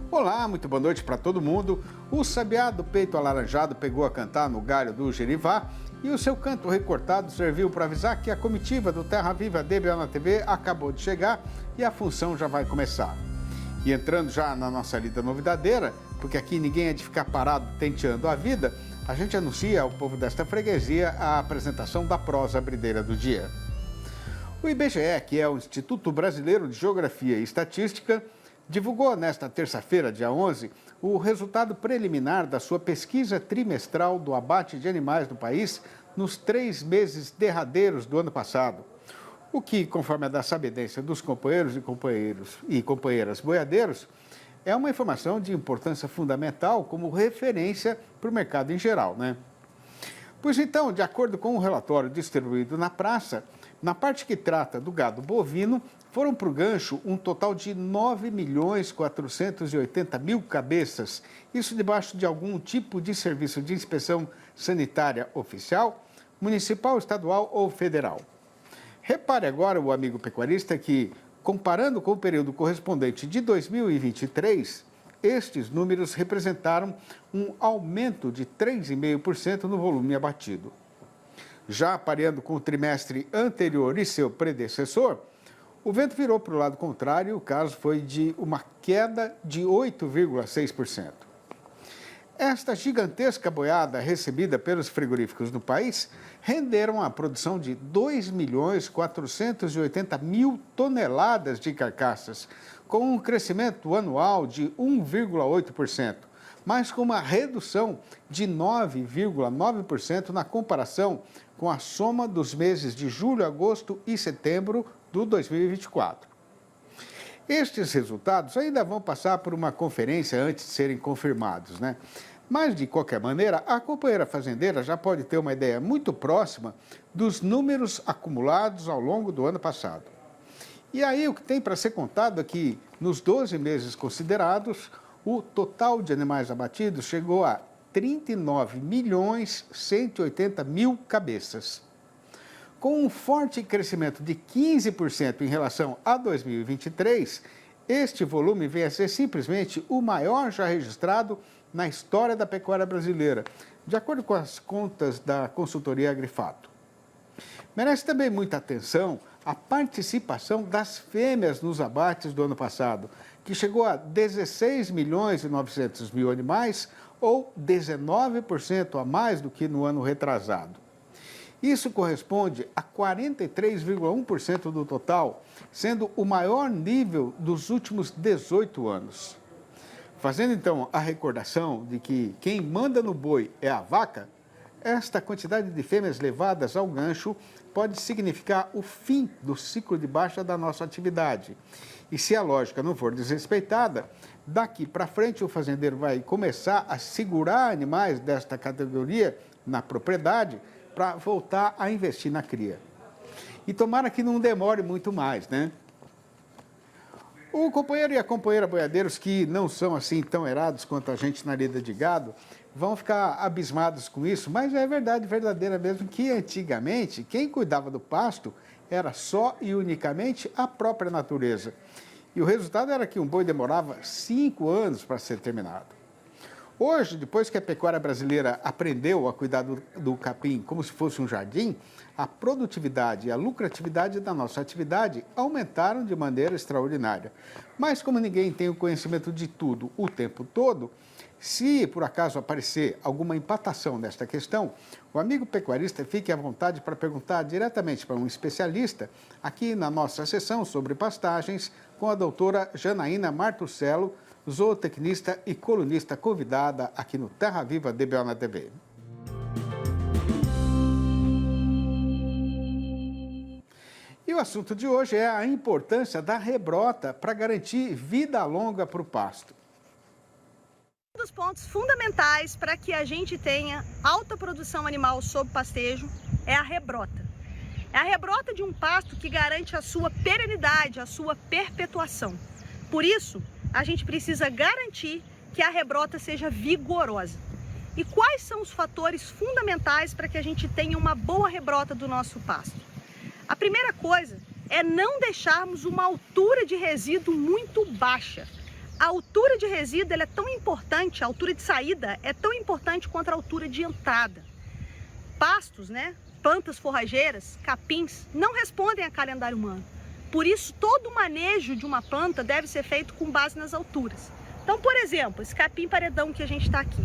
Olá, muito boa noite para todo mundo. O sabiá do peito alaranjado pegou a cantar no galho do Gerivá e o seu canto recortado serviu para avisar que a comitiva do Terra Viva DBO TV acabou de chegar e a função já vai começar. E entrando já na nossa lida novidadeira, porque aqui ninguém é de ficar parado tenteando a vida, a gente anuncia ao povo desta freguesia a apresentação da prosa brideira do dia. O IBGE, que é o Instituto Brasileiro de Geografia e Estatística, divulgou nesta terça-feira, dia 11, o resultado preliminar da sua pesquisa trimestral do abate de animais no país nos 3 meses derradeiros do ano passado. O que, conforme a da sabedência dos companheiros e companheiras boiadeiros, é uma informação de importância fundamental como referência para o mercado em geral, né? Pois então, de acordo com o relatório distribuído na praça, na parte que trata do gado bovino, foram para o gancho um total de 9.480.000 cabeças, isso debaixo de algum tipo de serviço de inspeção sanitária oficial, municipal, estadual ou federal. Repare agora, o amigo pecuarista, que, comparando com o período correspondente de 2023, estes números representaram um aumento de 3,5% no volume abatido. Já pareando com o trimestre anterior e seu predecessor, o vento virou para o lado contrário e o caso foi de uma queda de 8,6%. Esta gigantesca boiada recebida pelos frigoríficos do país renderam a produção de 2.480.000 toneladas de carcaças, com um crescimento anual de 1,8%, mas com uma redução de 9,9% na comparação com a soma dos meses de julho, agosto e setembro do 2024. Estes resultados ainda vão passar por uma conferência antes de serem confirmados, né? Mas, de qualquer maneira, a companheira fazendeira já pode ter uma ideia muito próxima dos números acumulados ao longo do ano passado. E aí, o que tem para ser contado é que, nos 12 meses considerados, o total de animais abatidos chegou a 39.180.000 cabeças. Com um forte crescimento de 15% em relação a 2023, este volume vem a ser simplesmente o maior já registrado na história da pecuária brasileira, de acordo com as contas da consultoria Agrifato. Merece também muita atenção a participação das fêmeas nos abates do ano passado, que chegou a 16.900.000 animais, ou 19% a mais do que no ano retrasado. Isso corresponde a 43,1% do total, sendo o maior nível dos últimos 18 anos. Fazendo então a recordação de que quem manda no boi é a vaca, esta quantidade de fêmeas levadas ao gancho pode significar o fim do ciclo de baixa da nossa atividade. E se a lógica não for desrespeitada, daqui para frente o fazendeiro vai começar a segurar animais desta categoria na propriedade para voltar a investir na cria. E tomara que não demore muito mais, né? O companheiro e a companheira boiadeiros que não são assim tão erados quanto a gente na lida de gado vão ficar abismados com isso, mas é verdade verdadeira mesmo que antigamente quem cuidava do pasto era só e unicamente a própria natureza. E o resultado era que um boi demorava 5 anos para ser terminado. Hoje, depois que a pecuária brasileira aprendeu a cuidar do capim como se fosse um jardim, a produtividade e a lucratividade da nossa atividade aumentaram de maneira extraordinária. Mas como ninguém tem o conhecimento de tudo o tempo todo, se por acaso aparecer alguma empatação nesta questão, o amigo pecuarista fique à vontade para perguntar diretamente para um especialista aqui na nossa sessão sobre pastagens com a doutora Janaína Martuscello, zootecnista e colunista convidada aqui no Terra Viva DBO na TV. E o assunto de hoje é a importância da rebrota para garantir vida longa para o pasto. Um dos pontos fundamentais para que a gente tenha alta produção animal sob pastejo é a rebrota. É a rebrota de um pasto que garante a sua perenidade, a sua perpetuação. Por isso, a gente precisa garantir que a rebrota seja vigorosa. E quais são os fatores fundamentais para que a gente tenha uma boa rebrota do nosso pasto? A primeira coisa é não deixarmos uma altura de resíduo muito baixa. a altura de resíduo ela é tão importante, a altura de saída é tão importante quanto a altura de entrada. Pastos, né, plantas forrageiras, capins, não respondem a calendário humano. Por isso, todo o manejo de uma planta deve ser feito com base nas alturas. Então, por exemplo, esse capim paredão que a gente está aqui.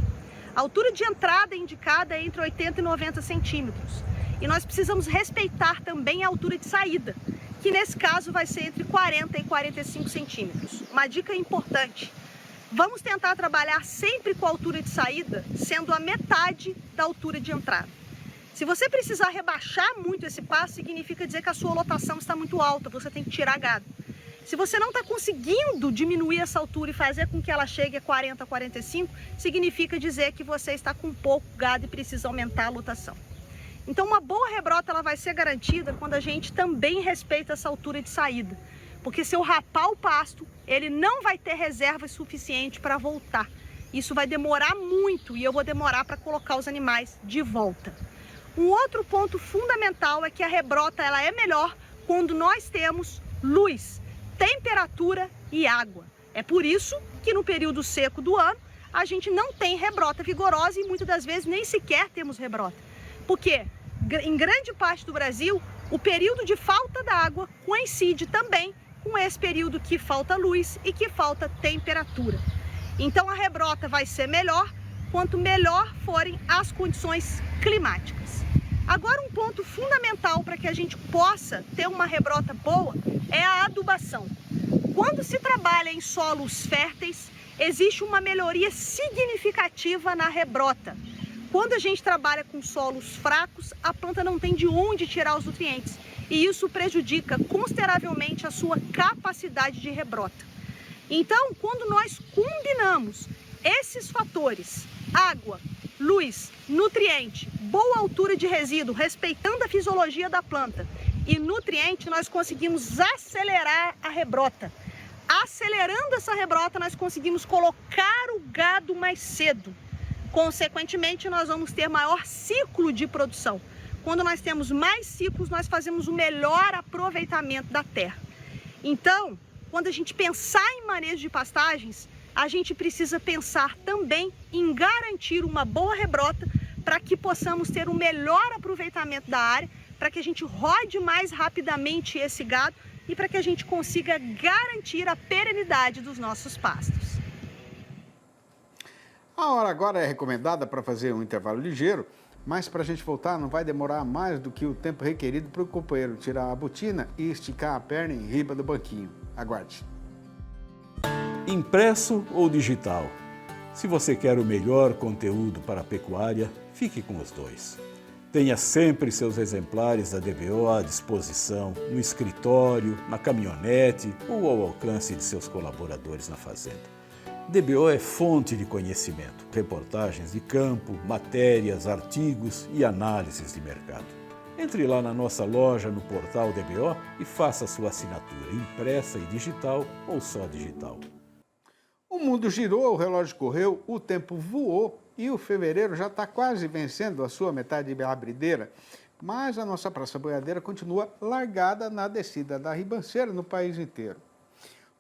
A altura de entrada indicada é entre 80 e 90 centímetros. E nós precisamos respeitar também a altura de saída, que nesse caso vai ser entre 40 e 45 centímetros. Uma dica importante: vamos tentar trabalhar sempre com a altura de saída sendo a metade da altura de entrada. Se você precisar rebaixar muito esse pasto, significa dizer que a sua lotação está muito alta, você tem que tirar gado. Se você não está conseguindo diminuir essa altura e fazer com que ela chegue a 40, 45, significa dizer que você está com pouco gado e precisa aumentar a lotação. Então, uma boa rebrota ela vai ser garantida quando a gente também respeita essa altura de saída. Porque se eu rapar o pasto, ele não vai ter reserva suficiente para voltar. Isso vai demorar muito e eu vou demorar para colocar os animais de volta. Um outro ponto fundamental é que a rebrota ela é melhor quando nós temos luz, temperatura e água. É por isso que no período seco do ano a gente não tem rebrota vigorosa e muitas das vezes nem sequer temos rebrota. Porque em grande parte do Brasil o período de falta d'água coincide também com esse período que falta luz e que falta temperatura. Então a rebrota vai ser melhor quanto melhor forem as condições climáticas. Agora, um ponto fundamental para que a gente possa ter uma rebrota boa é a adubação. Quando se trabalha em solos férteis, existe uma melhoria significativa na rebrota. Quando a gente trabalha com solos fracos, a planta não tem de onde tirar os nutrientes e isso prejudica consideravelmente a sua capacidade de rebrota. Então, quando nós combinamos esses fatores, água, luz, nutriente, boa altura de resíduo, respeitando a fisiologia da planta e nutriente, nós conseguimos acelerar a rebrota. Acelerando essa rebrota, nós conseguimos colocar o gado mais cedo. Consequentemente, nós vamos ter maior ciclo de produção. Quando nós temos mais ciclos, nós fazemos o melhor aproveitamento da terra. Então, quando a gente pensar em manejo de pastagens, a gente precisa pensar também em garantir uma boa rebrota para que possamos ter um melhor aproveitamento da área, para que a gente rode mais rapidamente esse gado e para que a gente consiga garantir a perenidade dos nossos pastos. A hora agora é recomendada para fazer um intervalo ligeiro, mas para a gente voltar não vai demorar mais do que o tempo requerido para o companheiro tirar a botina e esticar a perna em riba do banquinho. Aguarde. Impresso ou digital? Se você quer o melhor conteúdo para a pecuária, fique com os dois. Tenha sempre seus exemplares da DBO à disposição, no escritório, na caminhonete ou ao alcance de seus colaboradores na fazenda. DBO é fonte de conhecimento, reportagens de campo, matérias, artigos e análises de mercado. Entre lá na nossa loja no portal DBO e faça sua assinatura impressa e digital ou só digital. O mundo girou, o relógio correu, o tempo voou e o fevereiro já está quase vencendo a sua metade abrideira. Mas a nossa Praça Boiadeira continua largada na descida da ribanceira no país inteiro.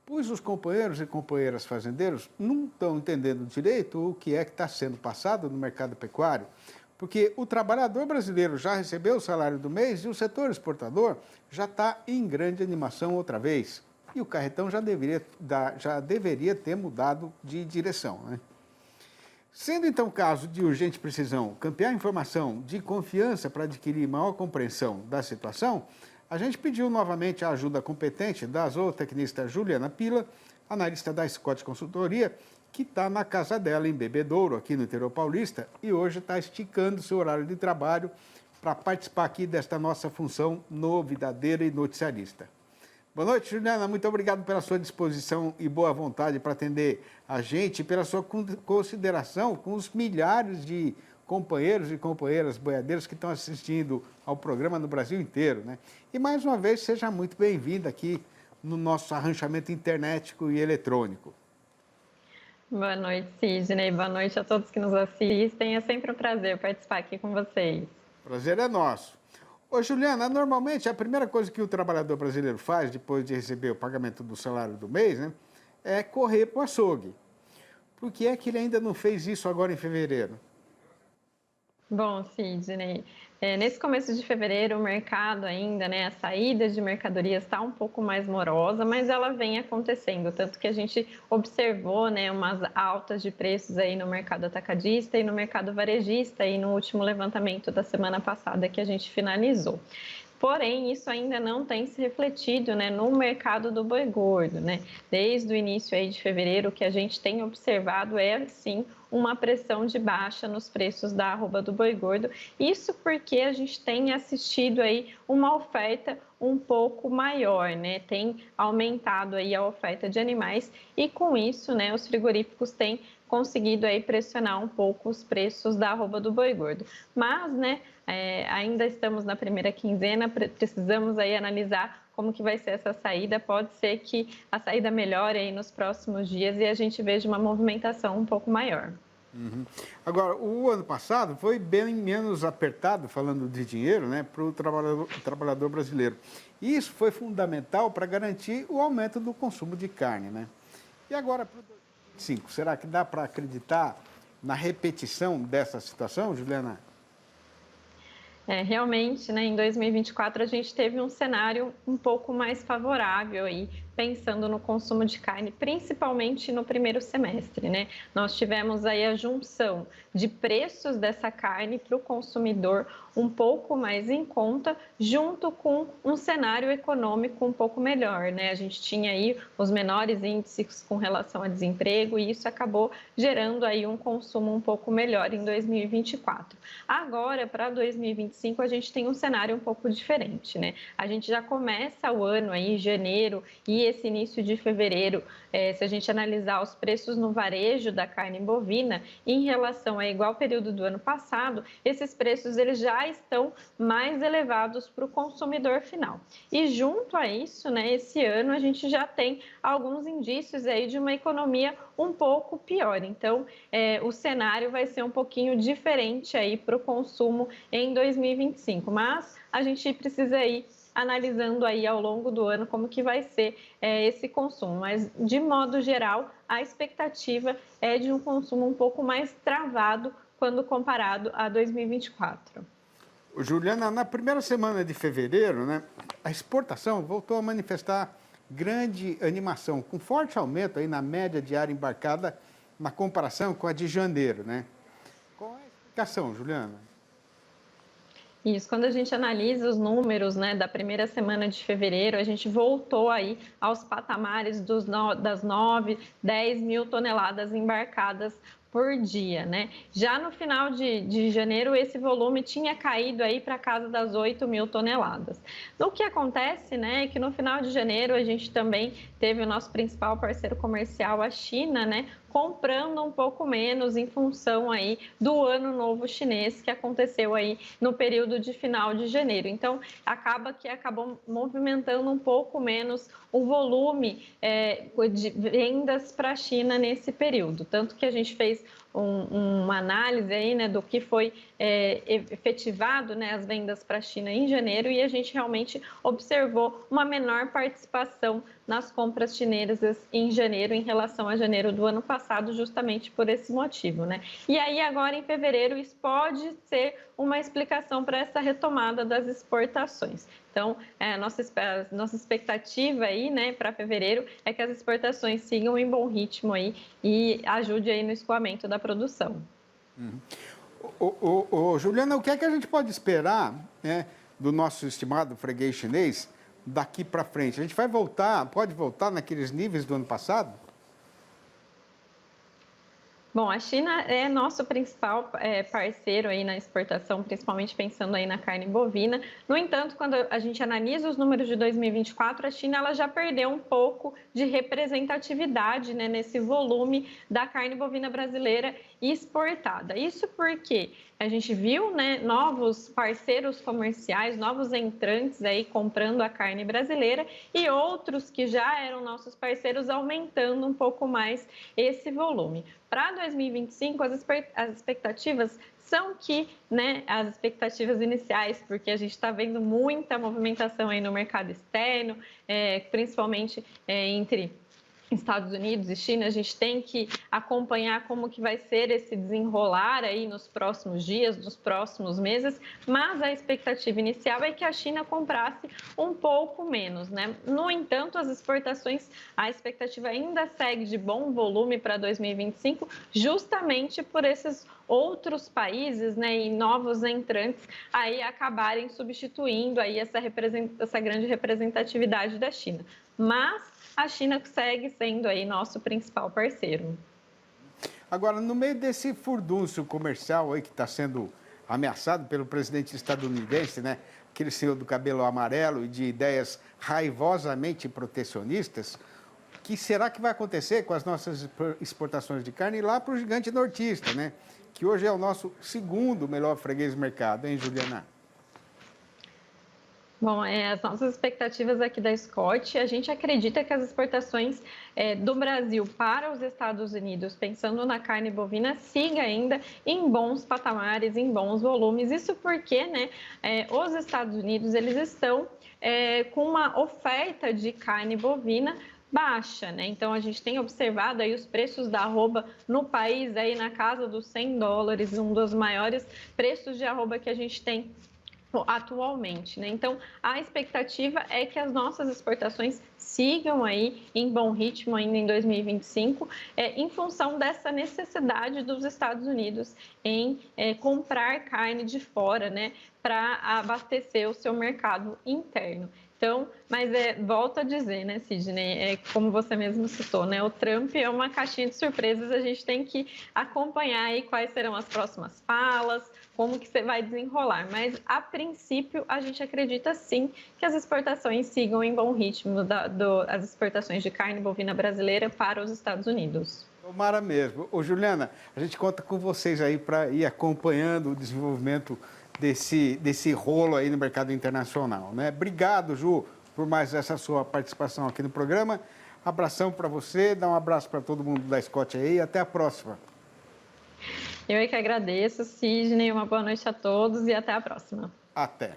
Pois os companheiros e companheiras fazendeiros não estão entendendo direito o que é que está sendo passado no mercado pecuário, porque o trabalhador brasileiro já recebeu o salário do mês e o setor exportador já está em grande animação outra vez. E o carretão já deveria ter mudado de direção, né? Sendo então caso de urgente precisão, campear informação de confiança para adquirir maior compreensão da situação, a gente pediu novamente a ajuda competente da zootecnista Juliana Pila, analista da Scott Consultoria, que está na casa dela em Bebedouro, aqui no interior paulista, e hoje está esticando seu horário de trabalho para participar aqui desta nossa função novidadeira e noticiarista. Boa noite, Juliana. Muito obrigado pela sua disposição e boa vontade para atender a gente, pela sua consideração com os milhares de companheiros e companheiras boiadeiros que estão assistindo ao programa no Brasil inteiro, né? E mais uma vez, seja muito bem-vinda aqui no nosso arranchamento internetico e eletrônico. Boa noite, Sidney. Boa noite a todos que nos assistem. É sempre um prazer participar aqui com vocês. Prazer é nosso. Ô, Juliana, normalmente a primeira coisa que o trabalhador brasileiro faz depois de receber o pagamento do salário do mês, né, é correr para o açougue. Por que é que ele ainda não fez isso agora em fevereiro? Bom, Sidney, nesse começo de fevereiro, o mercado ainda, né, a saída de mercadorias está um pouco mais morosa, mas ela vem acontecendo, tanto que a gente observou, né, umas altas de preços aí no mercado atacadista e no mercado varejista aí no último levantamento da semana passada que a gente finalizou. Porém, isso ainda não tem se refletido, né, no mercado do boi gordo, né? Desde o início aí de fevereiro, o que a gente tem observado é, sim, uma pressão de baixa nos preços da arroba do boi gordo. Isso porque a gente tem assistido aí uma oferta um pouco maior, né? Tem aumentado aí a oferta de animais e com isso, né, os frigoríficos têm conseguido aí pressionar um pouco os preços da arroba do boi gordo. Mas, né, ainda estamos na primeira quinzena, precisamos aí analisar como que vai ser essa saída. Pode ser que a saída melhore aí nos próximos dias e a gente veja uma movimentação um pouco maior. Uhum. Agora, o ano passado foi bem menos apertado, falando de dinheiro, né, para o trabalhador brasileiro. E isso foi fundamental para garantir o aumento do consumo de carne, né? E agora, para 2025, será que dá para acreditar na repetição dessa situação, Juliana? Realmente, né, em 2024 a gente teve um cenário um pouco mais favorável aí, pensando no consumo de carne, principalmente no primeiro semestre, né? Nós tivemos aí a junção de preços dessa carne para o consumidor um pouco mais em conta, junto com um cenário econômico um pouco melhor, né? A gente tinha aí os menores índices com relação a desemprego e isso acabou gerando aí um consumo um pouco melhor em 2024. Agora, para 2025, a gente tem um cenário um pouco diferente, né? A gente já começa o ano aí, janeiro, e esse início de fevereiro, se a gente analisar os preços no varejo da carne bovina em relação a igual período do ano passado, esses preços eles já estão mais elevados para o consumidor final. E junto a isso, né, esse ano a gente já tem alguns indícios aí de uma economia um pouco pior. Então, o cenário vai ser um pouquinho diferente aí para o consumo em 2025, mas a gente precisa ir analisando aí ao longo do ano como que vai ser esse consumo. Mas, de modo geral, a expectativa é de um consumo um pouco mais travado quando comparado a 2024. Juliana, na primeira semana de fevereiro, né, a exportação voltou a manifestar grande animação, com forte aumento aí na média diária embarcada na comparação com a de janeiro, né? Qual é a explicação, Juliana? Isso, quando a gente analisa os números, né, da primeira semana de fevereiro, a gente voltou aí aos patamares das 9, 10 mil toneladas embarcadas por dia, né? Já no final de janeiro, esse volume tinha caído aí para casa das 8 mil toneladas. O que acontece, né, é que no final de janeiro a gente também teve o nosso principal parceiro comercial, a China, né, comprando um pouco menos em função aí do Ano Novo Chinês que aconteceu aí no período de final de janeiro. Então, acabou movimentando um pouco menos o volume de vendas para a China nesse período. Tanto que a gente fez uma análise aí, né, do que foi efetivado, né, as vendas para a China em janeiro, e a gente realmente observou uma menor participação nas compras chinesas em janeiro em relação a janeiro do ano passado, justamente por esse motivo, né? E aí agora em fevereiro isso pode ser uma explicação para essa retomada das exportações. Então, a nossa expectativa aí, né, para fevereiro é que as exportações sigam em bom ritmo aí e ajude aí no escoamento da produção. Juliana, o que é que a gente pode esperar, né, do nosso estimado freguês chinês daqui para frente? A gente pode voltar naqueles níveis do ano passado? Bom, a China é nosso principal parceiro aí na exportação, principalmente pensando aí na carne bovina. No entanto, quando a gente analisa os números de 2024, a China ela já perdeu um pouco de representatividade, né, nesse volume da carne bovina brasileira exportada. Isso porque a gente viu, né, novos parceiros comerciais, novos entrantes aí comprando a carne brasileira e outros que já eram nossos parceiros aumentando um pouco mais esse volume. Para 2025, as expectativas são que, né, as expectativas iniciais, porque a gente está vendo muita movimentação aí no mercado externo, principalmente entre Estados Unidos e China, a gente tem que acompanhar como que vai ser esse desenrolar aí nos próximos dias, nos próximos meses, mas a expectativa inicial é que a China comprasse um pouco menos, né? No entanto, as exportações, a expectativa ainda segue de bom volume para 2025, justamente por esses outros países, né, e novos entrantes aí acabarem substituindo aí essa grande representatividade da China. Mas a China segue sendo aí nosso principal parceiro. Agora, no meio desse furdúncio comercial aí que está sendo ameaçado pelo presidente estadunidense, né? Aquele senhor do cabelo amarelo e de ideias raivosamente protecionistas, o que será que vai acontecer com as nossas exportações de carne lá para o gigante nortista, né? Que hoje é o nosso segundo melhor freguês do mercado, hein, Juliana? Bom, as nossas expectativas aqui da Scott, a gente acredita que as exportações do Brasil para os Estados Unidos, pensando na carne bovina, siga ainda em bons patamares, em bons volumes. Isso porque, né, os Estados Unidos, eles estão com uma oferta de carne bovina baixa, né? Então, a gente tem observado aí os preços da arroba no país aí na casa dos $100, um dos maiores preços de arroba que a gente tem atualmente, né? Então, a expectativa é que as nossas exportações sigam aí em bom ritmo ainda em 2025, em função dessa necessidade dos Estados Unidos em comprar carne de fora, né, para abastecer o seu mercado interno. Então, mas volto a dizer, né, Sidney, como você mesmo citou, né, o Trump é uma caixinha de surpresas, a gente tem que acompanhar aí quais serão as próximas falas, como que você vai desenrolar. Mas, a princípio, a gente acredita sim que as exportações sigam em bom ritmo, as exportações de carne bovina brasileira para os Estados Unidos. Tomara mesmo. Ô, Juliana, a gente conta com vocês aí para ir acompanhando o desenvolvimento desse rolo aí no mercado internacional, né? Obrigado, Ju, por mais essa sua participação aqui no programa. Abração para você, dá um abraço para todo mundo da Scott aí e até a próxima. Eu é que agradeço, Sidney, uma boa noite a todos e até a próxima. Até.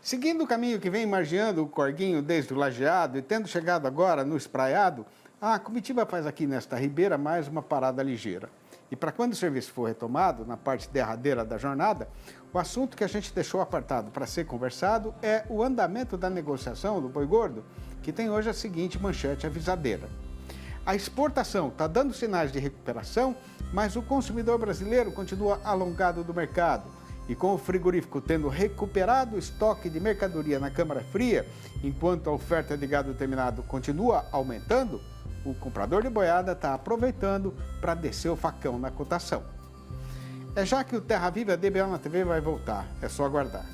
Seguindo o caminho que vem margeando o Corguinho desde o Lajeado e tendo chegado agora no Espraiado, a comitiva faz aqui nesta ribeira mais uma parada ligeira. E para quando o serviço for retomado, na parte derradeira da jornada, o assunto que a gente deixou apartado para ser conversado é o andamento da negociação do boi gordo, que tem hoje a seguinte manchete avisadeira. A exportação está dando sinais de recuperação, mas o consumidor brasileiro continua alongado do mercado. E com o frigorífico tendo recuperado o estoque de mercadoria na câmara fria, enquanto a oferta de gado terminado continua aumentando, o comprador de boiada está aproveitando para descer o facão na cotação. É já que o Terra Viva DBO na TV vai voltar, é só aguardar.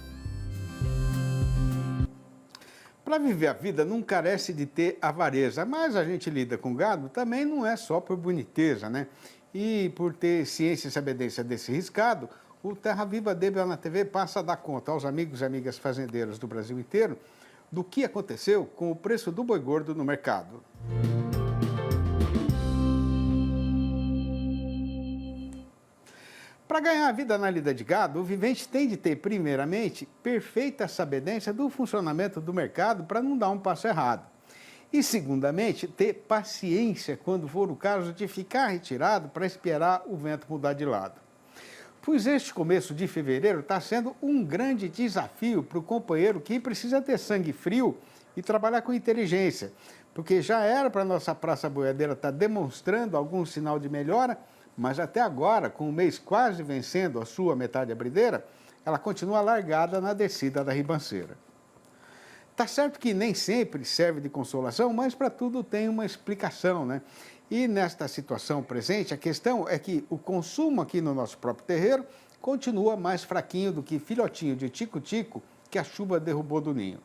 Para viver a vida não carece de ter avareza, mas a gente lida com gado também não é só por boniteza, né? E por ter ciência e sabedência desse riscado, o Terra Viva DBO na TV passa a dar conta aos amigos e amigas fazendeiros do Brasil inteiro do que aconteceu com o preço do boi gordo no mercado. Para ganhar a vida na lida de gado, o vivente tem de ter, primeiramente, perfeita sabedência do funcionamento do mercado para não dar um passo errado. E, segundamente, ter paciência quando for o caso de ficar retirado para esperar o vento mudar de lado. Pois este começo de fevereiro está sendo um grande desafio para o companheiro que precisa ter sangue frio e trabalhar com inteligência, porque já era para a nossa praça boiadeira estar demonstrando algum sinal de melhora, mas até agora, com o mês quase vencendo a sua metade abrideira, ela continua largada na descida da ribanceira. Tá certo que nem sempre serve de consolação, mas para tudo tem uma explicação, né? E nesta situação presente, a questão é que o consumo aqui no nosso próprio terreiro continua mais fraquinho do que filhotinho de tico-tico que a chuva derrubou do ninho.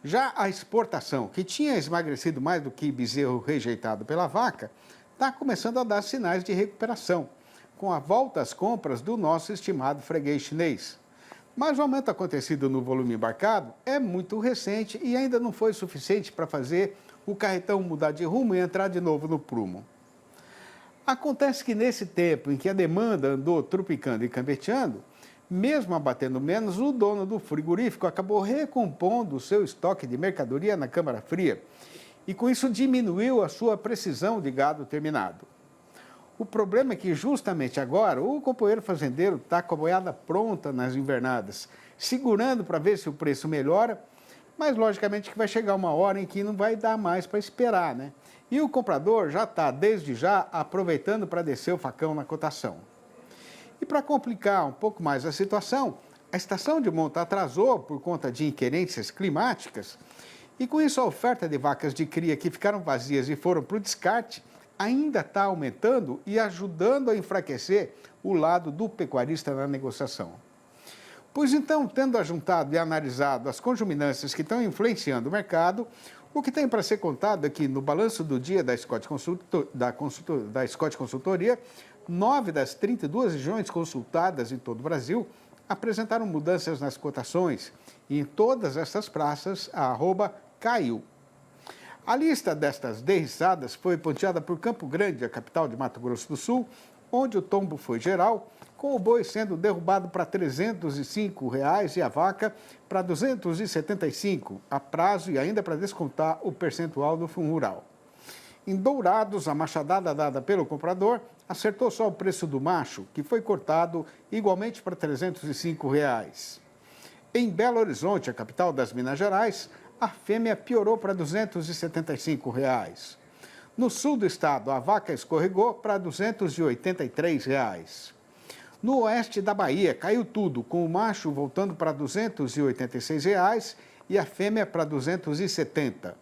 Já a exportação, que tinha esmagrecido mais do que bezerro rejeitado pela vaca, está começando a dar sinais de recuperação, com a volta às compras do nosso estimado freguês chinês. Mas o aumento acontecido no volume embarcado é muito recente e ainda não foi suficiente para fazer o carretão mudar de rumo e entrar de novo no prumo. Acontece que nesse tempo em que a demanda andou trupicando e cambeteando, mesmo abatendo menos, o dono do frigorífico acabou recompondo o seu estoque de mercadoria na câmara fria. e com isso diminuiu a sua precisão de gado terminado. O problema é que justamente agora o companheiro fazendeiro está com a boiada pronta nas invernadas, segurando para ver se o preço melhora, mas logicamente que vai chegar uma hora em que não vai dar mais para esperar, né? E o comprador já está, desde já, aproveitando para descer o facão na cotação. E para complicar um pouco mais a situação, a estação de monta atrasou por conta de inquerências climáticas e com isso a oferta de vacas de cria que ficaram vazias e foram para o descarte ainda está aumentando e ajudando a enfraquecer o lado do pecuarista na negociação. Pois então, tendo ajuntado e analisado as conjuminâncias que estão influenciando o mercado, o que tem para ser contado é que no balanço do dia da Scott Consultoria, 9 das 32 regiões consultadas em todo o Brasil apresentaram mudanças nas cotações e em todas essas praças a arroba caiu. A lista destas derriçadas foi ponteada por Campo Grande, a capital de Mato Grosso do Sul, onde o tombo foi geral, com o boi sendo derrubado para R$ 305 e a vaca para R$ 275 a prazo e ainda para descontar o percentual do Fundo Rural. Em Dourados, a machadada dada pelo comprador acertou só o preço do macho, que foi cortado igualmente para R$ 305. Em Belo Horizonte, a capital das Minas Gerais, a fêmea piorou para R$ 275. No sul do estado, a vaca escorregou para R$ 283. No oeste da Bahia, caiu tudo, com o macho voltando para R$ 286 e a fêmea para R$ 270.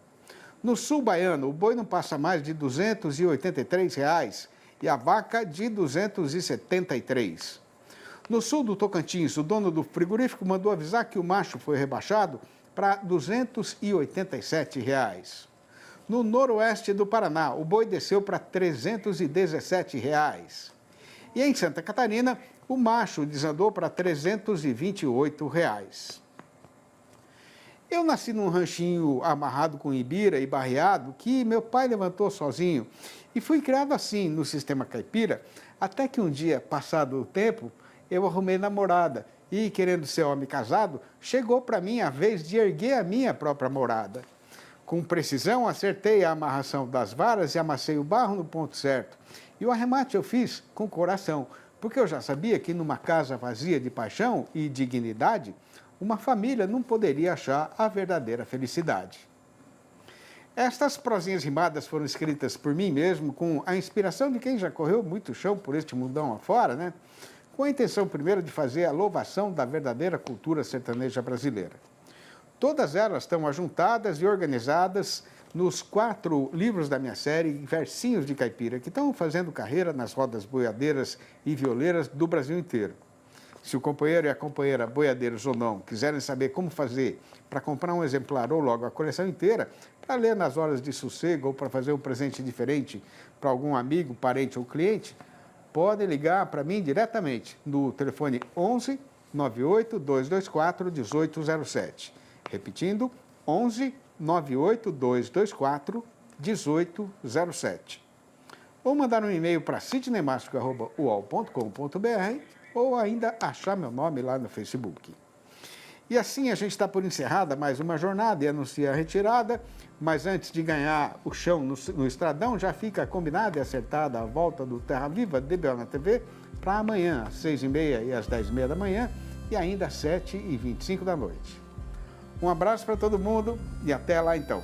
No sul baiano, o boi não passa mais de R$ 283 e a vaca de R$ 273. No sul do Tocantins, o dono do frigorífico mandou avisar que o macho foi rebaixado para R$ 287. No noroeste do Paraná, o boi desceu para R$ 317. E em Santa Catarina, o macho desandou para R$ 328. Eu nasci num ranchinho amarrado com ibira e barreado que meu pai levantou sozinho e fui criado assim no sistema caipira, até que um dia, passado o tempo, eu arrumei namorada e, querendo ser homem casado, chegou para mim a vez de erguer a minha própria morada. Com precisão, acertei a amarração das varas e amassei o barro no ponto certo. E o arremate eu fiz com coração, porque eu já sabia que numa casa vazia de paixão e dignidade, uma família não poderia achar a verdadeira felicidade. Estas prosinhas rimadas foram escritas por mim mesmo, com a inspiração de quem já correu muito chão por este mundão afora, né? Com a intenção, primeiro, de fazer a louvação da verdadeira cultura sertaneja brasileira. Todas elas estão ajuntadas e organizadas nos 4 livros da minha série, Versinhos de Caipira, que estão fazendo carreira nas rodas boiadeiras e violeiras do Brasil inteiro. Se o companheiro e a companheira, boiadeiros ou não, quiserem saber como fazer para comprar um exemplar ou logo a coleção inteira, para ler nas horas de sossego ou para fazer um presente diferente para algum amigo, parente ou cliente, podem ligar para mim diretamente no telefone 11 98 224 1807. Repetindo, 11 98 224 1807. Ou mandar um e-mail para sidneymastico@uol.com.br ou ainda achar meu nome lá no Facebook. E assim a gente está por encerrada mais uma jornada e anuncia a retirada, mas antes de ganhar o chão no Estradão, já fica combinada e acertada a volta do Terra Viva DBO na TV para amanhã, às 6h30 e às 10h30 da manhã e ainda às 7h25 da noite. Um abraço para todo mundo e até lá então.